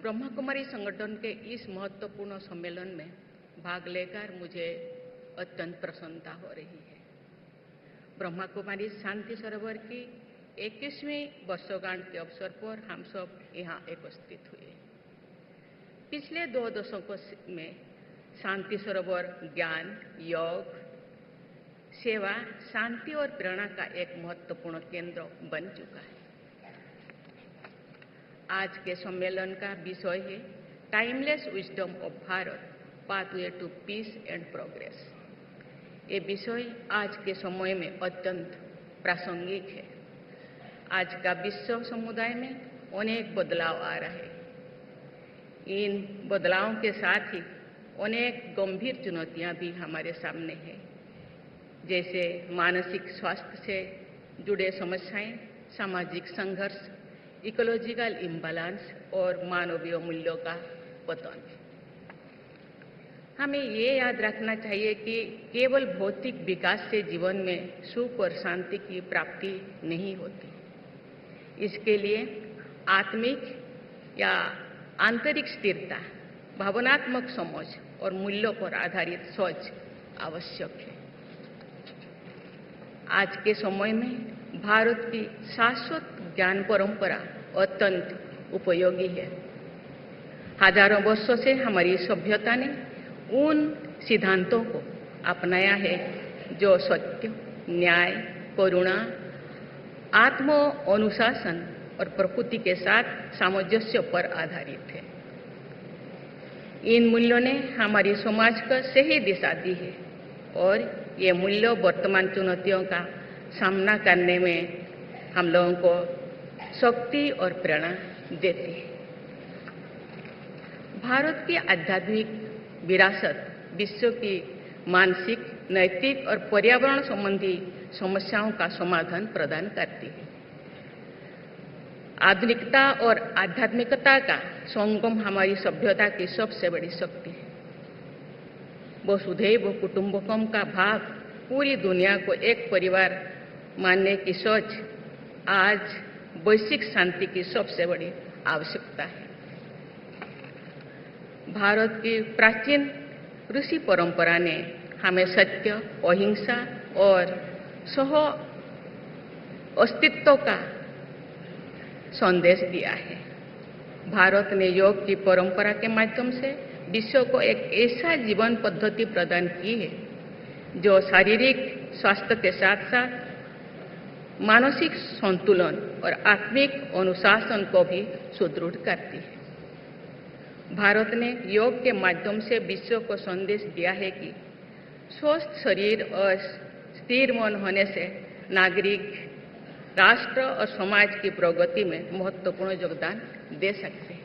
ब्रह्मा कुमारी संगठन के इस महत्वपूर्ण सम्मेलन में भाग लेकर मुझे अत्यंत प्रसन्नता हो रही है। ब्रह्मा कुमारी शांति सरोवर की 21वीं वर्षगांठ के अवसर पर हम सब यहाँ उपस्थित हुए। पिछले 2 दशकों में शांति सरोवर ज्ञान, योग, सेवा, शांति और प्रेरणा का एक महत्वपूर्ण केंद्र बन चुका है। आज के सम्मेलन का विषय है timeless wisdom of Bharat, pathway to peace and progress. ये विषय आज के समय में अत्यंत प्रासंगिक है। आज का विश्व समुदाय में अनेक बदलाव आ रहे हैं। इन बदलावों के साथ ही अनेक गंभीर चुनौतियां भी हमारे सामने हैं, जैसे मानसिक स्वास्थ्य से जुड़े समस्याएं, सामाजिक संघर्ष, इकोलॉजिकल इम्बैलेंस और मानवीय मूल्यों का पतन। हमें ये याद रखना चाहिए कि केवल भौतिक विकास से जीवन में सुख और शांति की प्राप्ति नहीं होती। इसके लिए आत्मिक या आंतरिक स्थिरता, भावनात्मक समझ और मूल्यों पर आधारित सोच आवश्यक है। आज के समय में भारत की शाश्वत ज्ञान परंपरा अत्यंत उपयोगी है। हजारों वर्षों से हमारी सभ्यता ने उन सिद्धांतों को अपनाया है जो सत्य, न्याय, करुणा, आत्म अनुशासन और प्रकृति के साथ सामंजस्य पर आधारित है। इन मूल्यों ने हमारी समाज को सही दिशा दी है और ये मूल्य वर्तमान चुनौतियों का सामना करने में हम लोगों को शक्ति और प्रेरणा देती है। भारत की आध्यात्मिक विरासत विश्व की मानसिक, नैतिक और पर्यावरण संबंधी समस्याओं का समाधान प्रदान करती है। आधुनिकता और आध्यात्मिकता का संगम हमारी सभ्यता की सबसे बड़ी शक्ति है। वसुधैव कुटुंबकम का भाव, पूरी दुनिया को एक परिवार मानने की सोच आज वैश्विक शांति की सबसे बड़ी आवश्यकता है। भारत की प्राचीन ऋषि परंपरा ने हमें सत्य, अहिंसा और सह अस्तित्व का संदेश दिया है। भारत ने योग की परंपरा के माध्यम से विश्व को एक ऐसा जीवन पद्धति प्रदान की है जो शारीरिक स्वास्थ्य के साथ साथ मानसिक संतुलन और आत्मिक अनुशासन को भी सुदृढ़ करती है। भारत ने योग के माध्यम से विश्व को संदेश दिया है कि स्वस्थ शरीर और स्थिर मन होने से नागरिक राष्ट्र और समाज की प्रगति में महत्वपूर्ण योगदान दे सकते हैं।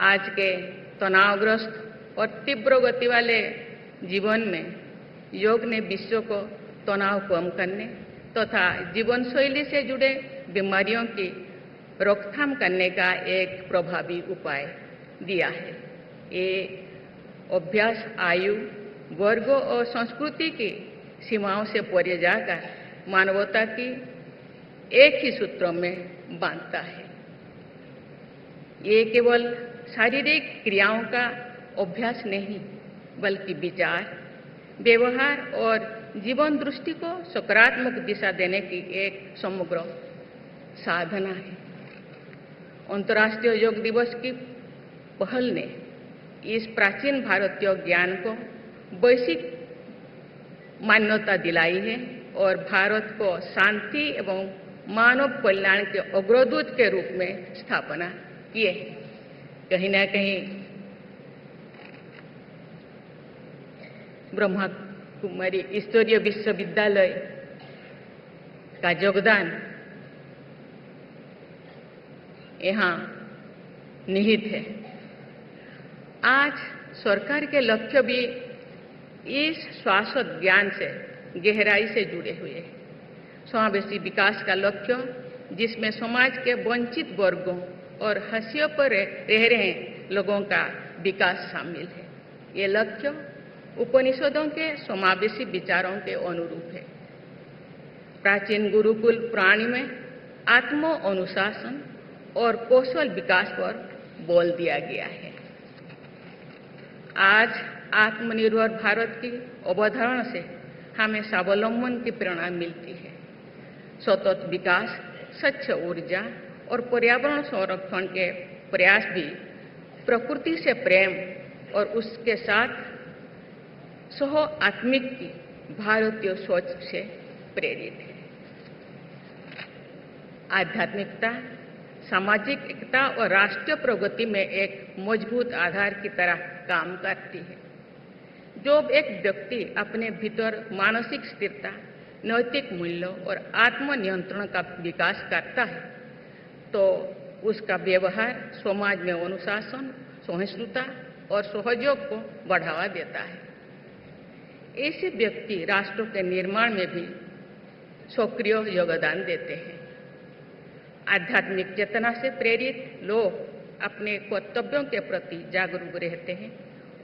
आज के तनावग्रस्त और तीव्र गति वाले जीवन में योग ने विश्व को तनाव कम करने तथा जीवन शैली से जुड़े बीमारियों की रोकथाम करने का एक प्रभावी उपाय दिया है। ये अभ्यास आयु, वर्ग और संस्कृति की सीमाओं से परे जाकर मानवता की एक ही सूत्र में बांधता है। ये केवल शारीरिक क्रियाओं का अभ्यास नहीं, बल्कि विचार, व्यवहार और जीवन दृष्टि को सकारात्मक दिशा देने की एक समग्र साधना है। अंतर्राष्ट्रीय योग दिवस की पहल ने इस प्राचीन भारतीय ज्ञान को वैश्विक मान्यता दिलाई है और भारत को शांति एवं मानव कल्याण के अग्रदूत के रूप में स्थापना किए। कहीं ना कहीं ब्रह्मा कुमारी ईश्वरीय विश्वविद्यालय का योगदान यहाँ निहित है। आज सरकार के लक्ष्य भी इस शाश्वत ज्ञान से गहराई से जुड़े हुए हैं। समावेशी विकास का लक्ष्य, जिसमें समाज के वंचित वर्गों और हाशिए पर रह रहे लोगों का विकास शामिल है। ये लक्ष्य उपनिषदों के समावेशी विचारों के अनुरूप है। प्राचीन गुरुकुल प्राणी में आत्म अनुशासन और कौशल विकास पर बोल दिया गया है। आज आत्मनिर्भर भारत की अवधारणा से हमें स्वावलंबन की प्रेरणा मिलती है। सतत विकास, स्वच्छ ऊर्जा और पर्यावरण संरक्षण के प्रयास भी प्रकृति से प्रेम और उसके साथ सह आत्मिक की भारतीय सोच से प्रेरित है। आध्यात्मिकता सामाजिक एकता और राष्ट्रीय प्रगति में एक मजबूत आधार की तरह काम करती है। जब एक व्यक्ति अपने भीतर मानसिक स्थिरता, नैतिक मूल्यों और आत्मनियंत्रण का विकास करता है तो उसका व्यवहार समाज में अनुशासन, सहिष्णुता और सहयोग को बढ़ावा देता है। ऐसे व्यक्ति राष्ट्र के निर्माण में भी सक्रिय योगदान देते हैं। आध्यात्मिक चेतना से प्रेरित लोग अपने कर्तव्यों के प्रति जागरूक रहते हैं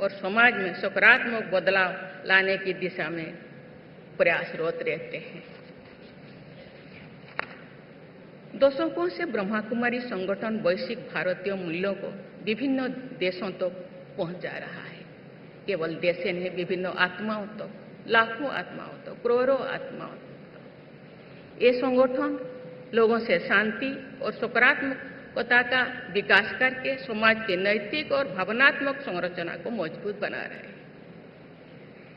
और समाज में सकारात्मक बदलाव लाने की दिशा में प्रयासरत रहते हैं। दशकों से ब्रह्मा कुमारी संगठन वैश्विक भारतीय मूल्यों को विभिन्न देशों तक पहुंचा रहा है। केवल देश ही नहीं, विभिन्न आत्माओं तक, लाखों आत्माओं तक, करोड़ों आत्माओं तक। ये संगठन लोगों से शांति और सकारात्मकता का विकास करके समाज की नैतिक और भावनात्मक संरचना को मजबूत बना रहे हैं।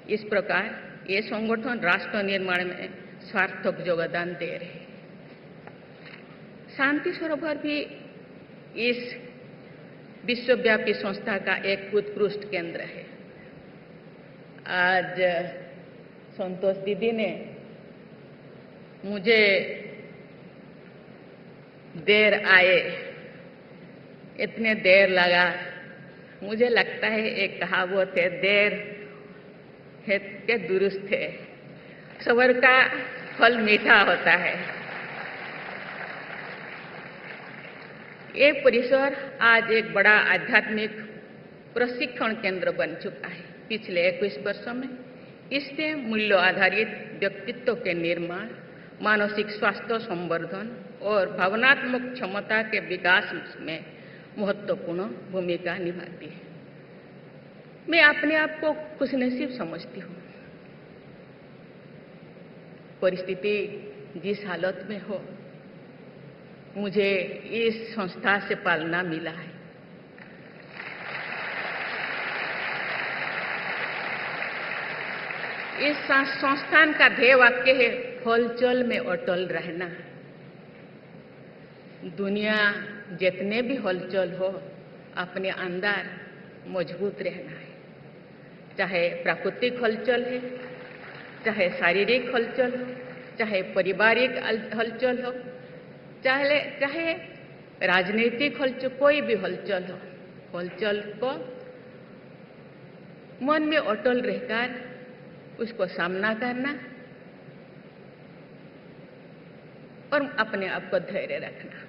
इस प्रकार ये संगठन राष्ट्र निर्माण में सार्थक योगदान दे रहे हैं। शांति सरोवर भी इस विश्वव्यापी संस्था का एक उत्कृष्ट केंद्र है। आज संतोष दीदी ने मुझे देर आए, इतने देर लगा। मुझे लगता है एक कहावत है, देर है के दुरुस्त है, सब्र का फल मीठा होता है। ये परिसर आज एक बड़ा आध्यात्मिक प्रशिक्षण केंद्र बन चुका है। पिछले 21 वर्षों में इसने मूल्य आधारित व्यक्तित्व के निर्माण, मानसिक स्वास्थ्य संवर्धन और भावनात्मक क्षमता के विकास में महत्वपूर्ण भूमिका निभाती है। मैं अपने आप को खुशनसीब समझती हूँ। परिस्थिति जिस हालत में हो, मुझे इस संस्था से पालना मिला है। इस संस्थान का ध्येय वाक्य है, हलचल में अटल रहना। दुनिया जितने भी हलचल हो, अपने अंदर मजबूत रहना है। चाहे प्राकृतिक हलचल है, चाहे शारीरिक हलचल हो, चाहे पारिवारिक हलचल हो, चाहे राजनीतिक हलचल, कोई भी हलचल हो, हलचल को मन में अटल रहकर उसको सामना करना और अपने आप को धैर्य रखना।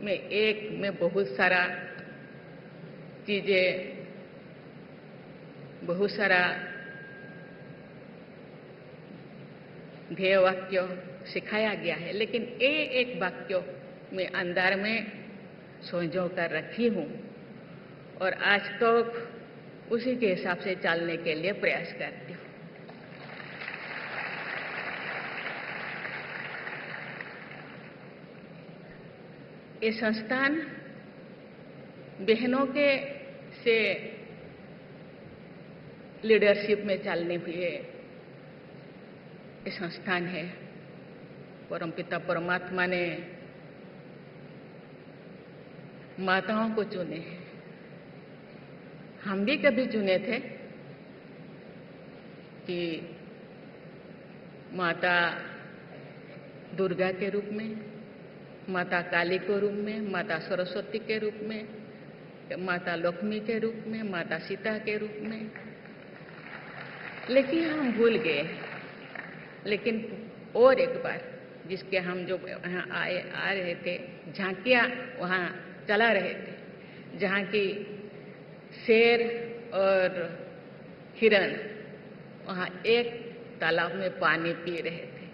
मैं बहुत सारा चीजें, बहुत सारा ध्येय वाक्य सिखाया गया है, लेकिन एक वाक्य मैं अंदर में संजो कर रखी हूँ और आज तक उसी के हिसाब से चलने के लिए प्रयास करती हूँ। ये संस्थान बहनों के से लीडरशिप में चलने हुए ये संस्थान है। परमपिता परमात्मा ने माताओं को चुने हैं। हम भी कभी चुने थे कि माता दुर्गा के रूप में, माता काली के रूप में, माता सरस्वती के रूप में, माता लक्ष्मी के रूप में, माता सीता के रूप में, लेकिन हम भूल गए। लेकिन और एक बार, जिसके हम जो यहाँ आ रहे थे, झांकियाँ वहाँ चला रहे थे, जहाँ की शेर और हिरण वहाँ एक तालाब में पानी पी रहे थे।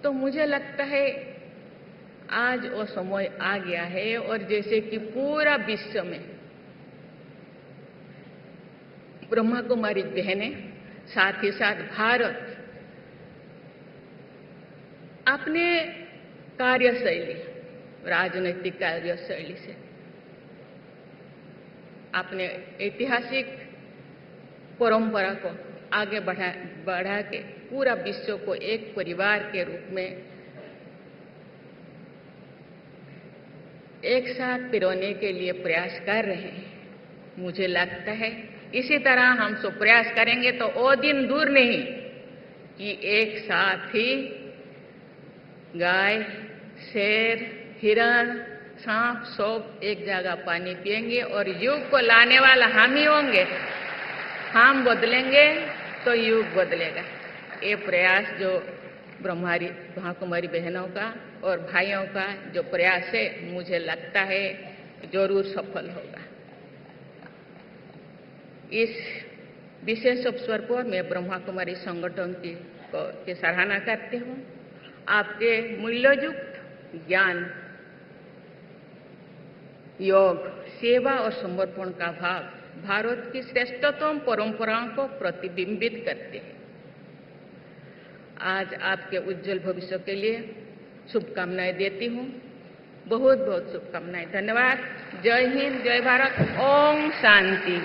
तो मुझे लगता है आज वो समय आ गया है और जैसे कि पूरा विश्व में ब्रह्मा कुमारी बहनें, साथ ही साथ भारत अपने कार्यशैली, राजनीतिक कार्यशैली से अपने ऐतिहासिक परंपरा को आगे बढ़ा के पूरा विश्व को एक परिवार के रूप में एक साथ पिरोने के लिए प्रयास कर रहे हैं। मुझे लगता है इसी तरह हम सब प्रयास करेंगे तो वो दिन दूर नहीं कि एक साथ ही गाय, शेर, हिरण, सांप सब एक जगह पानी पिएंगे और युग को लाने वाला हम ही होंगे। हम बदलेंगे तो युग बदलेगा। ये प्रयास जो ब्रह्मा कुमारी बहनों का और भाइयों का जो प्रयास है, मुझे लगता है जरूर सफल होगा। इस विशेष अवसर पर मैं ब्रह्मा कुमारी संगठन की सराहना करती हूँ। आपके मूल्ययुक्त ज्ञान, योग, सेवा और समर्पण का भाव भारत की श्रेष्ठतम परंपराओं को प्रतिबिंबित करते हैं। आज आपके उज्जवल भविष्य के लिए शुभकामनाएं देती हूँ। बहुत बहुत शुभकामनाएं। धन्यवाद। जय हिंद, जय भारत। ओम शांति।